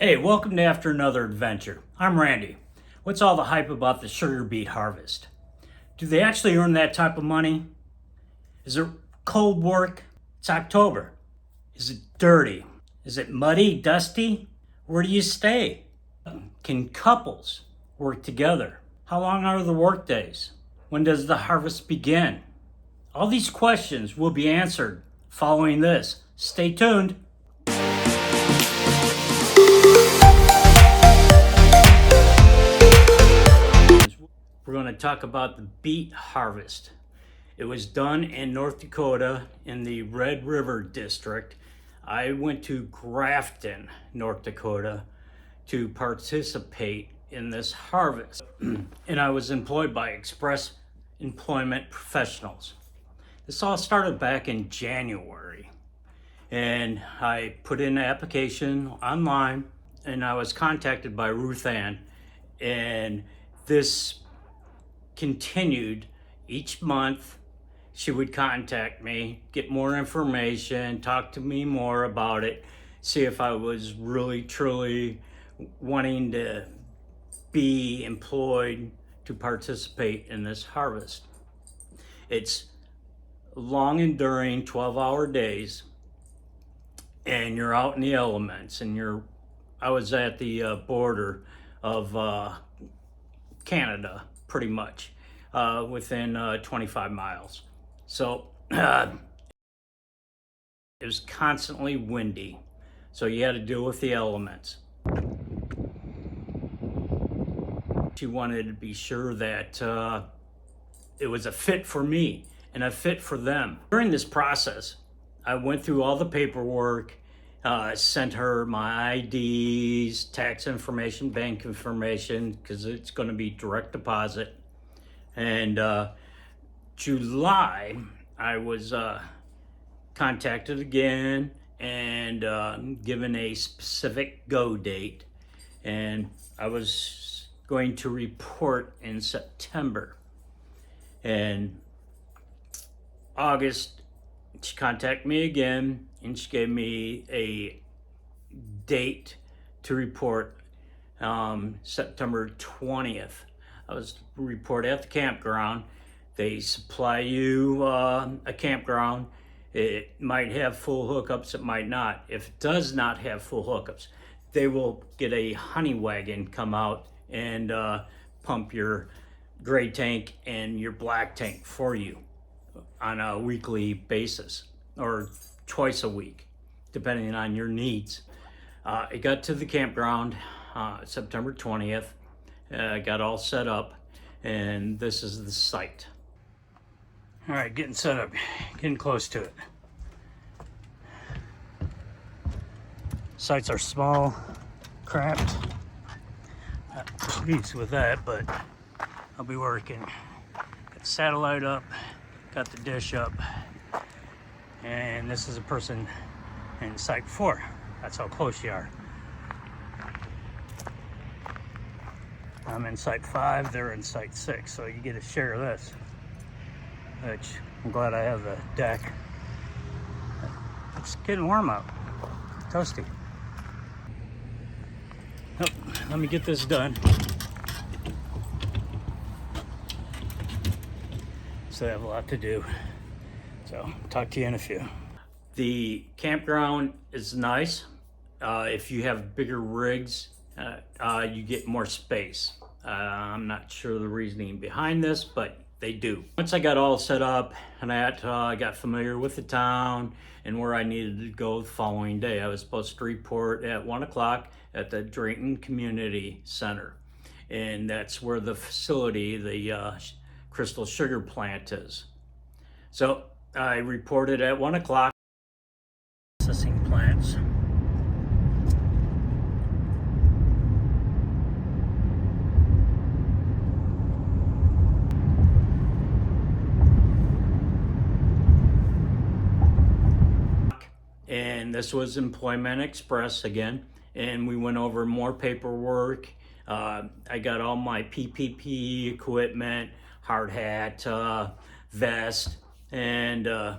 Hey, welcome to After Another Adventure. I'm Randy. What's all the hype about the sugar beet harvest? Do they actually earn that type of money? Is it cold work? It's October. Is it dirty? Is it muddy, dusty? Where do you stay? Can couples work together? How long are the work days? When does the harvest begin? All these questions will be answered following this. Stay tuned. We're going to talk about the beet harvest. It was done in North Dakota in the Red River District. I went to Grafton, North Dakota to participate in this harvest. And I was employed by Express Employment Professionals. This all started back in January. And I put in an application online and I was contacted by Ruth Ann. And this continued each month. She would contact me, get more information, talk to me more about it, see if I was really truly wanting to be employed to participate in this harvest. It's long enduring 12-hour days, and you're out in the elements, and I was at the border of Canada, pretty much, within 25 miles. So it was constantly windy, so you had to deal with the elements. She wanted to be sure that it was a fit for me and a fit for them. During this process, I went through all the paperwork, sent her my IDs, tax information, bank information, because it's going to be direct deposit. And July, I was contacted again and given a specific go date. And I was going to report in September. And August, she contacted me again and she gave me a date to report, September 20th. I was to report at the campground. They supply you a campground. It might have full hookups, it might not. If it does not have full hookups, they will get a honey wagon come out and pump your gray tank and your black tank for you on a weekly basis or twice a week, depending on your needs. I got to the campground September 20th. I got all set up, and this is the site. All right, getting set up, getting close to it. Sites are small, cramped. Not pleased with that, but I'll be working. Got the satellite up, got the dish up, and this is a person in site 4. That's how close you are. I'm in site 5, they're in site 6, so you get a share of this, which I'm glad I have the deck. It's getting warm out, toasty. Oh, let me get this done. So I have a lot to do, so talk to you in a few. The campground is nice. If you have bigger rigs, you get more space. I'm not sure the reasoning behind this, but they do. Once I got all set up and I got familiar with the town and where I needed to go the following day, I was supposed to report at 1 o'clock at the Drayton Community Center. And that's where the facility, the crystal sugar plant is. So I reported at 1 o'clock. Processing plants. And this was Employment Express again, and we went over more paperwork. I got all my PPE equipment, hard hat, vest, and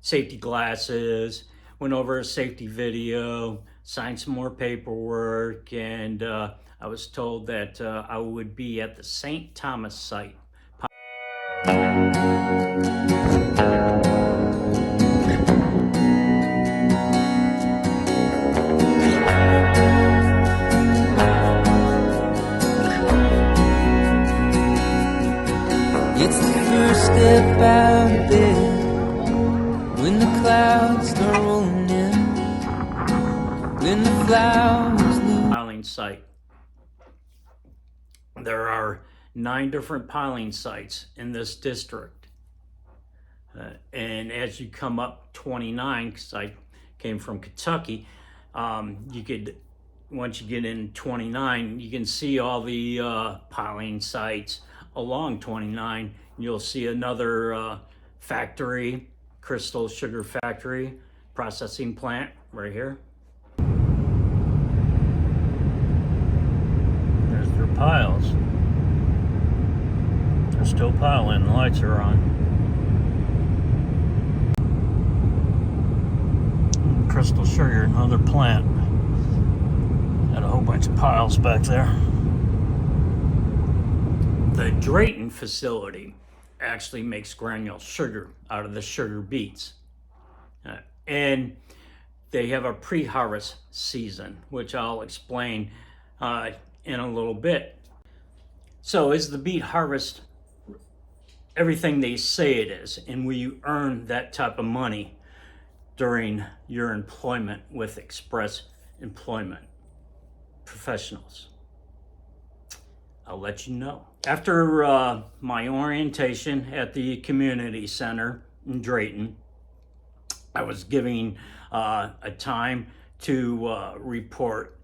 safety glasses. Went over a safety video, signed some more paperwork, and I was told that I would be at the St. Thomas site. It's the first step out of bed when the clouds start rolling in, when the flowers lose. Piling site. There are 9 different piling sites in this district. And as you come up 29, because I came from Kentucky, you could, once you get in 29, you can see all the piling sites along 29. You'll see another factory, crystal sugar factory, processing plant right here. There's their piles. They're still piling, the lights are on. Crystal sugar, another plant. Got a whole bunch of piles back there. The Drayton facility actually makes granule sugar out of the sugar beets. And they have a pre-harvest season, which I'll explain in a little bit. So is the beet harvest everything they say it is? And will you earn that type of money during your employment with Express Employment Professionals? I'll let you know. After my orientation at the community center in Drayton, I was giving a time to report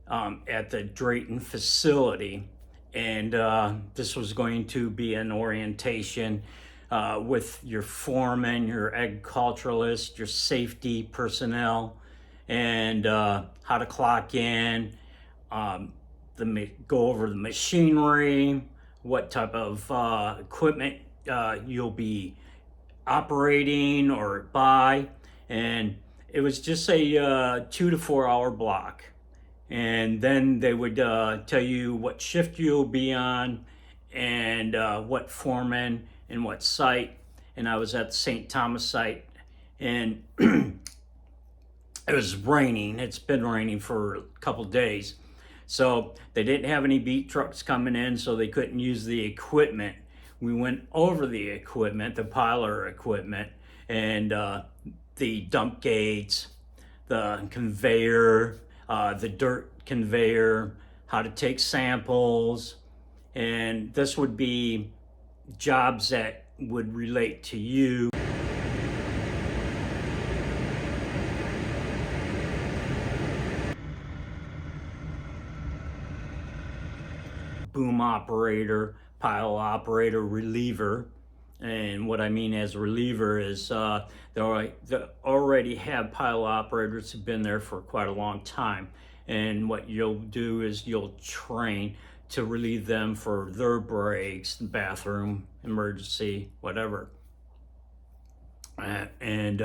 at the Drayton facility, and this was going to be an orientation with your foreman, your agriculturalist, your safety personnel, and how to clock in, go over the machinery, what type of equipment you'll be operating or buy. And it was just a 2 to 4 hour block. And then they would tell you what shift you'll be on and what foreman and what site. And I was at the St. Thomas site, and it was raining. It's been raining for a couple days. So they didn't have any beet trucks coming in, so they couldn't use the equipment. We went over the equipment, the piler equipment, and the dump gates, the conveyor, the dirt conveyor, how to take samples. And this would be jobs that would relate to you. Boom operator, pile operator, reliever. And what I mean as reliever is they already have pile operators who've been there for quite a long time. And what you'll do is you'll train to relieve them for their breaks, bathroom, emergency, whatever. And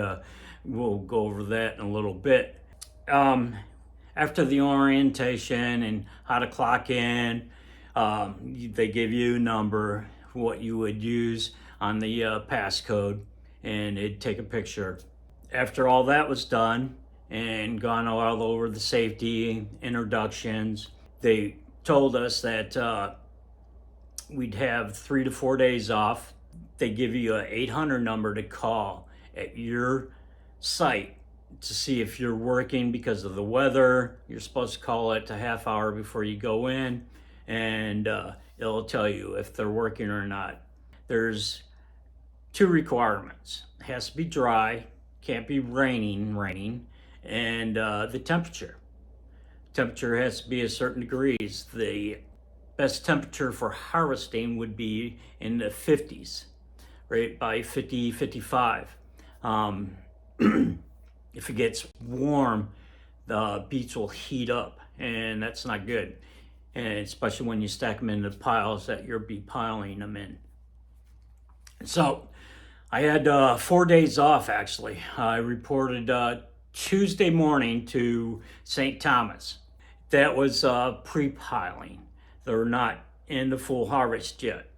we'll go over that in a little bit. After the orientation and how to clock in, they give you a number, what you would use on the passcode, and it'd take a picture. After all that was done and gone all over the safety introductions, they told us that we'd have 3 to 4 days off. They give you an 800 number to call at your site to see if you're working because of the weather. You're supposed to call it a half hour before you go in, and it'll tell you if they're working or not. There's 2 requirements. It has to be dry, can't be raining, and the temperature. Temperature has to be a certain degrees. The best temperature for harvesting would be in the 50s, right, by 50, 55. If it gets warm, the beets will heat up, and that's not good. And especially when you stack them into piles that you'll be piling them in. So I had 4 days off, actually. I reported Tuesday morning to St. Thomas. That was pre-piling. They're not in the full harvest yet.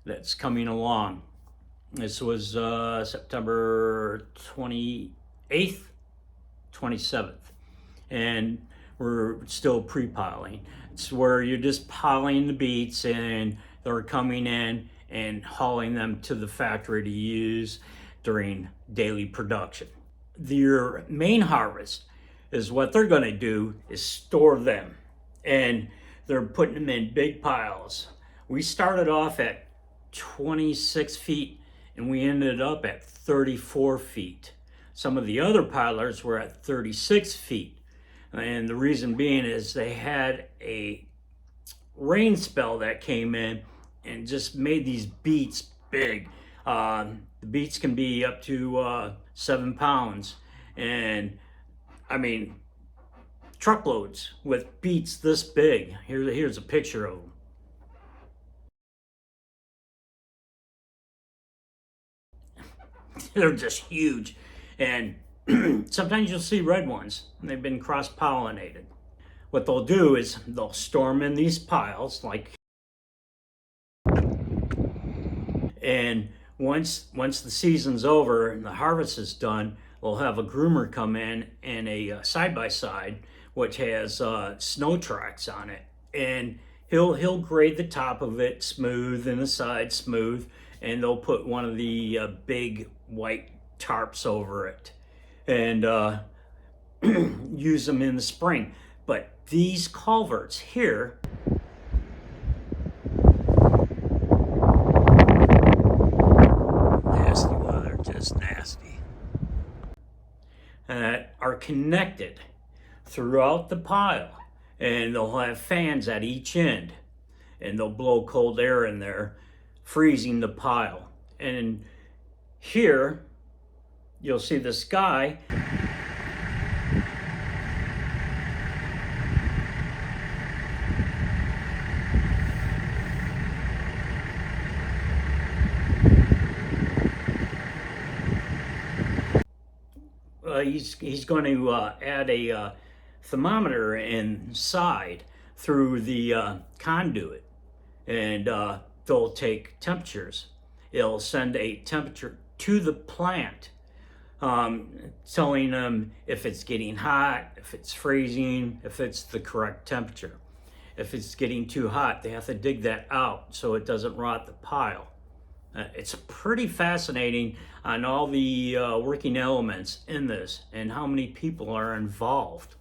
That's coming along. This was September 28th, 27th. And we're still pre-piling. It's where you're just piling the beets and they're coming in and hauling them to the factory to use during daily production. Your main harvest is what they're going to do is store them, and they're putting them in big piles. We started off at 26 feet and we ended up at 34 feet. Some of the other pilers were at 36 feet. And the reason being is they had a rain spell that came in and just made these beets big. The beets can be up to 7 pounds. And I mean, truckloads with beets this big. Here's a picture of them. They're just huge. And sometimes you'll see red ones, and they've been cross-pollinated. What they'll do is they'll store them in these piles, and once the season's over and the harvest is done, we'll have a groomer come in and a side-by-side, which has snow tracks on it, and he'll grade the top of it smooth and the side smooth, and they'll put one of the big white tarps over it and use them in the spring. But these culverts here, nasty weather, just nasty, are connected throughout the pile, and they'll have fans at each end, and they'll blow cold air in there, freezing the pile. And here you'll see this guy he's going to add a thermometer inside through the conduit, and they'll take temperatures. It'll send a temperature to the plant, telling them if it's getting hot, if it's freezing, if it's the correct temperature. If it's getting too hot, they have to dig that out so it doesn't rot the pile. It's pretty fascinating on all the working elements in this and how many people are involved.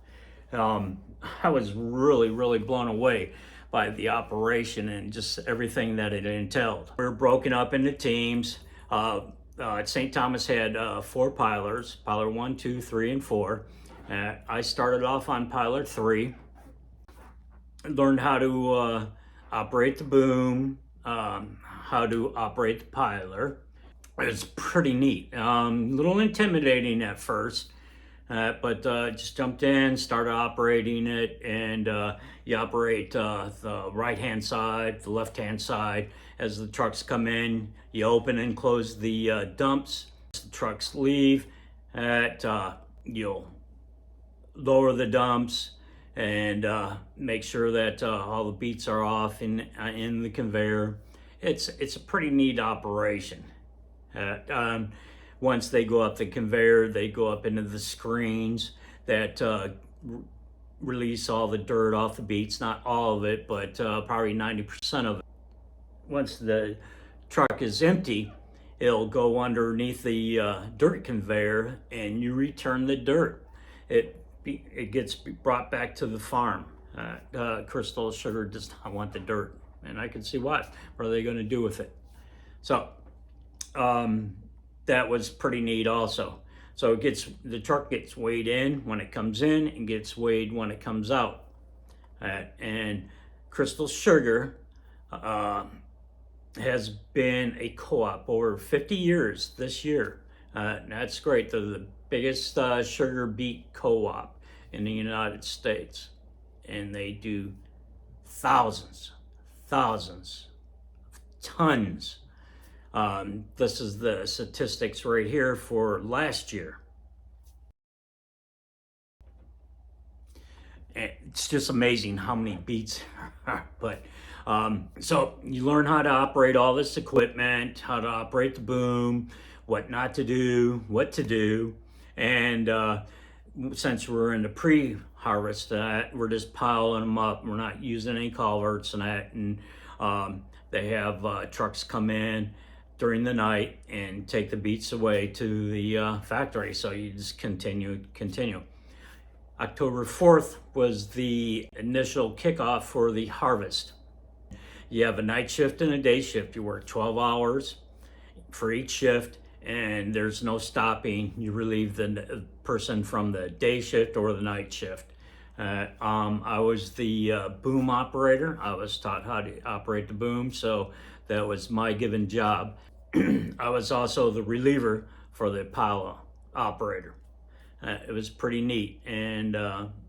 I was really blown away by the operation and just everything that it entailed. We were broken up into teams. St. Thomas had 4 pilers, piler 1, 2, 3, and 4. I started off on piler 3, learned how to operate the boom, how to operate the piler. It's pretty neat. A little intimidating at first, but just jumped in, started operating it, and you operate the right-hand side, the left-hand side. As the trucks come in, you open and close the dumps. As the trucks leave, you'll lower the dumps and make sure that all the beets are off in the conveyor. It's a pretty neat operation. Once they go up the conveyor, they go up into the screens that release all the dirt off the beets. Not all of it, but probably 90% of it. Once the truck is empty, it'll go underneath the dirt conveyor, and you return the dirt. It gets brought back to the farm. Crystal Sugar does not want the dirt, and I can see why. What are they going to do with it? So that was pretty neat also. So the truck gets weighed in when it comes in and gets weighed when it comes out. And Crystal Sugar has been a co-op over 50 years this year. That's great. They're the biggest sugar beet co-op in the United States, and they do thousands of tons. This is the statistics right here for last year. It's just amazing how many beets are. But so you learn how to operate all this equipment, how to operate the boom, what not to do, what to do. And since we're in the pre-harvest, we're just piling them up. We're not using any culverts and that. And they have trucks come in during the night and take the beets away to the factory. So you just continue. October 4th was the initial kickoff for the harvest. You have a night shift and a day shift. You work 12 hours for each shift, and there's no stopping. You relieve the person from the day shift or the night shift. I was the boom operator. I was taught how to operate the boom, so that was my given job. I was also the reliever for the pile operator. It was pretty neat, and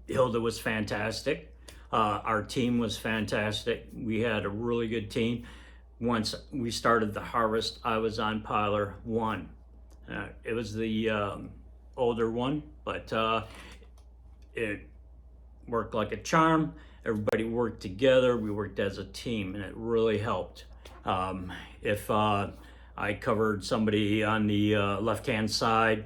Hilda was fantastic. Our team was fantastic. We had a really good team. Once we started the harvest, I was on piler 1. It was the older one, but it worked like a charm. Everybody worked together. We worked as a team, and it really helped. If I covered somebody on the left-hand side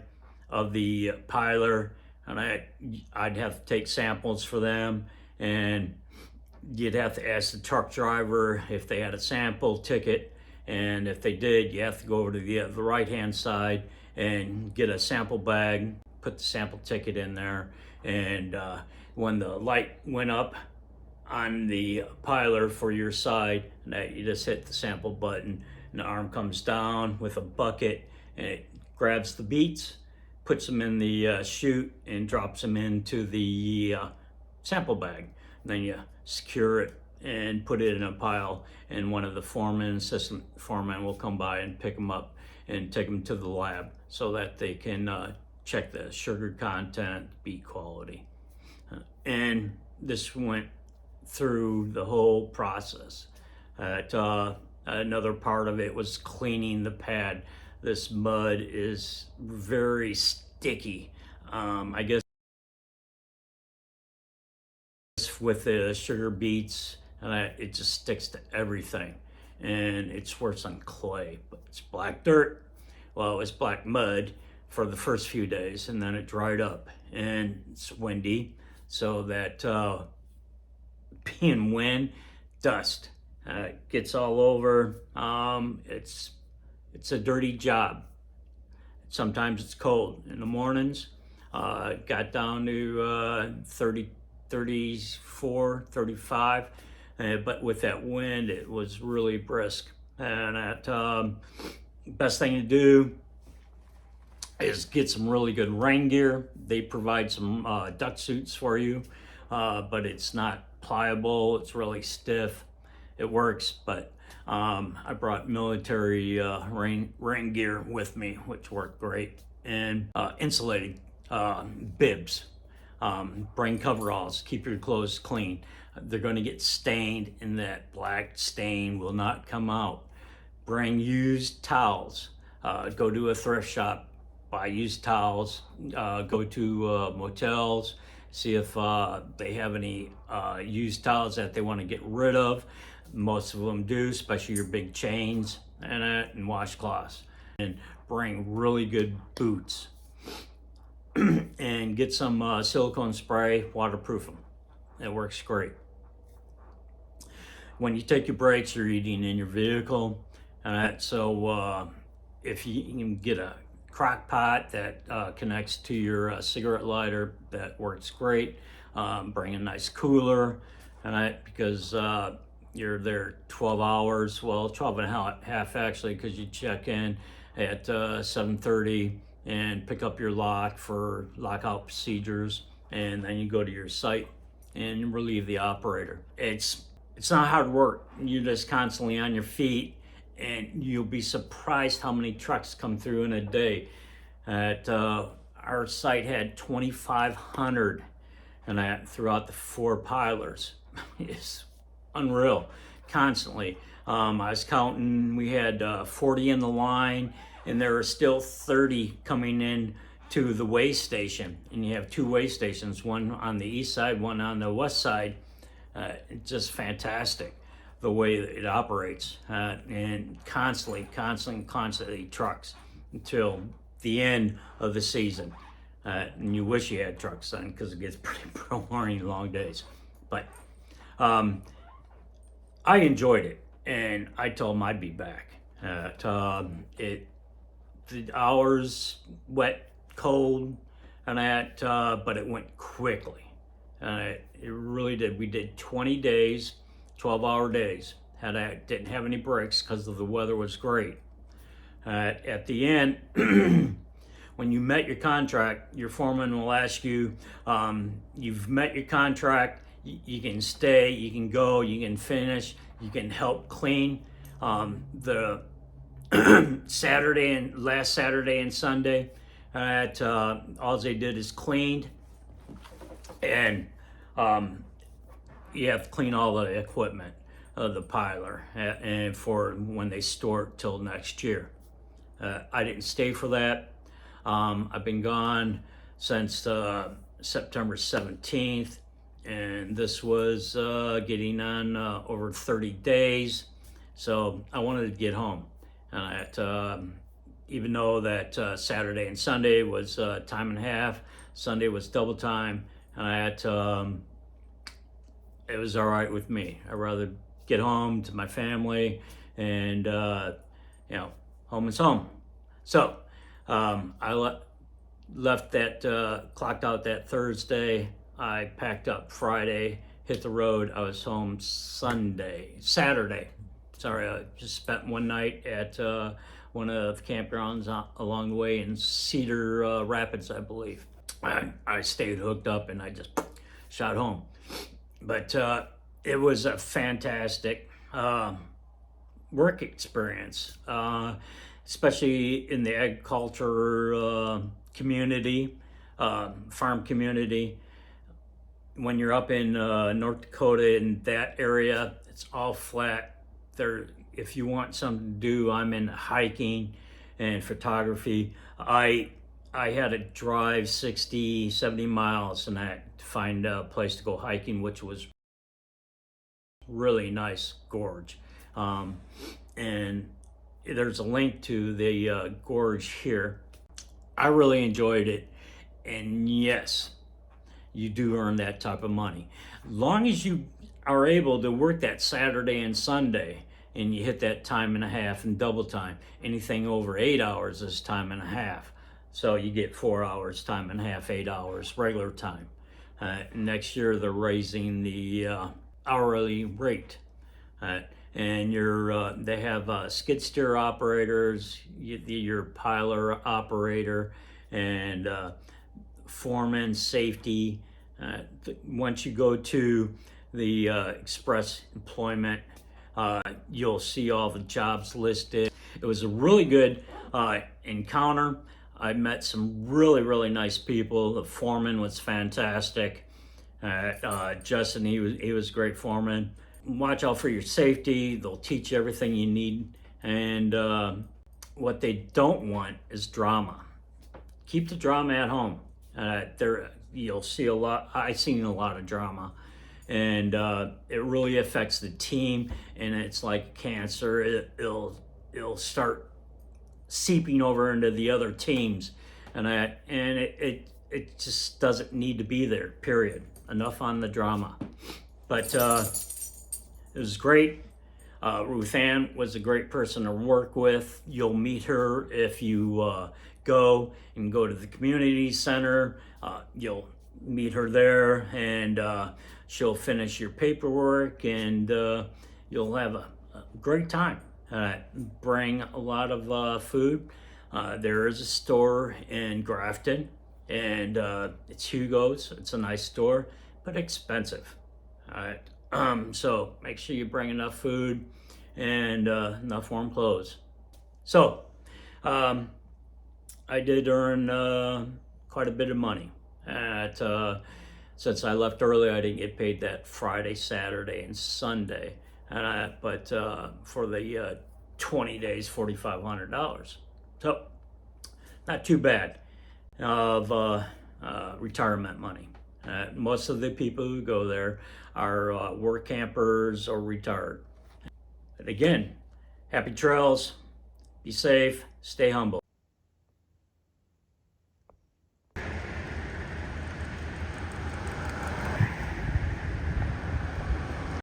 of the piler, and I'd have to take samples for them, and you'd have to ask the truck driver if they had a sample ticket, and if they did, you have to go over to the right-hand side and get a sample bag, put the sample ticket in there, and when the light went up on the piler for your side, you just hit the sample button, and the arm comes down with a bucket, and it grabs the beets, puts them in the chute, and drops them into the sample bag. And then you secure it and put it in a pile, and one of the assistant foremen will come by and pick them up and take them to the lab so that they can check the sugar content, beet quality. And this went through the whole process. Another part of it was cleaning the pad. This mud is very sticky. I guess with the sugar beets, it just sticks to everything. And it's worse on clay, but it's black dirt. Well, it was black mud for the first few days, and then it dried up. And it's windy, so that being wind, dust gets all over. It's a dirty job. Sometimes it's cold in the mornings. It got down to 30, 34, 35, but with that wind, it was really brisk. And that best thing to do is get some really good rain gear. They provide some duck suits for you, but it's not pliable. It's really stiff. It works, but I brought military rain gear with me, which worked great, and insulated bibs. Bring coveralls, keep your clothes clean. They're going to get stained, and that black stain will not come out. Bring used towels. Go to a thrift shop, buy used towels. Go to motels, see if they have any used towels that they want to get rid of. Most of them do, especially your big chains and washcloths. And bring really good boots. And get some silicone spray, waterproof them. It works great. When you take your breaks, you're eating in your vehicle. So if you can get a crock pot that connects to your cigarette lighter, that works great. Bring a nice cooler, because you're there 12 hours, well, 12 and a half actually, because you check in at 7:30 and pick up your lock for lockout procedures, and then you go to your site and relieve the operator. It's not hard work. You're just constantly on your feet, and you'll be surprised how many trucks come through in a day. Our site had 2,500 throughout the 4 pilers. It's unreal, constantly. I was counting, we had 40 in the line, and there are still 30 coming in to the weigh station, and you have two weigh stations, one on the east side, one on the west side. It's just fantastic the way it operates, and constantly trucks until the end of the season. And you wish you had trucks then, because it gets pretty boring, long days. But I enjoyed it, and I told them I'd be back. The hours, wet, cold, and that, but it went quickly. It really did. We did 20 days, 12-hour days. Didn't have any breaks because the weather was great. At the end, when you met your contract, your foreman will ask you, you've met your contract, you can stay, you can go, you can finish, you can help clean. The last Saturday and Sunday, all they did is cleaned, and you have to clean all the equipment of the piler, and for when they store it till next year. I didn't stay for that. I've been gone since September 17th, and this was getting on over 30 days. So I wanted to get home. Even though that Saturday and Sunday was time and a half, Sunday was double time, and it was all right with me. I'd rather get home to my family, and home is home. So I left that, clocked out that Thursday. I packed up Friday, hit the road. I was home Saturday. Sorry, I just spent one night at one of the campgrounds along the way in Cedar Rapids, I believe. I stayed hooked up, and I just shot home. But it was a fantastic work experience, especially in the agriculture community, farm community. When you're up in North Dakota, in that area, it's all flat. If you want something to do, I'm in hiking and photography. I had to drive 60, 70 miles and that to find a place to go hiking, which was really nice gorge. And there's a link to the gorge here. I really enjoyed it. And yes, you do earn that type of money. Long as you are able to work that Saturday and Sunday, and you hit that time and a half and double time. Anything over 8 hours is time and a half. So you get 4 hours, time and a half, 8 hours, regular time. Next year they're raising the hourly rate. And they have skid steer operators, your piler operator, and foreman, safety. Once you go to the express employment, you'll see all the jobs listed. It was a really good encounter. I met some really nice people. The foreman was fantastic. Justin, he was a great foreman. Watch out for your safety. They'll teach you everything you need. And what they don't want is drama. Keep the drama at home. You'll see a lot. I've seen a lot of drama. And it really affects the team, and it's like cancer. It'll start seeping over into the other teams, and it just doesn't need to be there. Period. Enough on the drama. But it was great. Ruth Ann was a great person to work with. You'll meet her if you go to the community center. You'll meet her there, and she'll finish your paperwork, and you'll have a great time. Bring a lot of food. There is a store in Grafton, and it's Hugo's. It's a nice store, but expensive. All right. So make sure you bring enough food and enough warm clothes. So I did earn quite a bit of money. Since I left early, I didn't get paid that Friday, Saturday, and Sunday. But for the 20 days, $4,500. So not too bad. of retirement money. Most of the people who go there are work campers or retired. But again, happy trails, be safe, stay humble.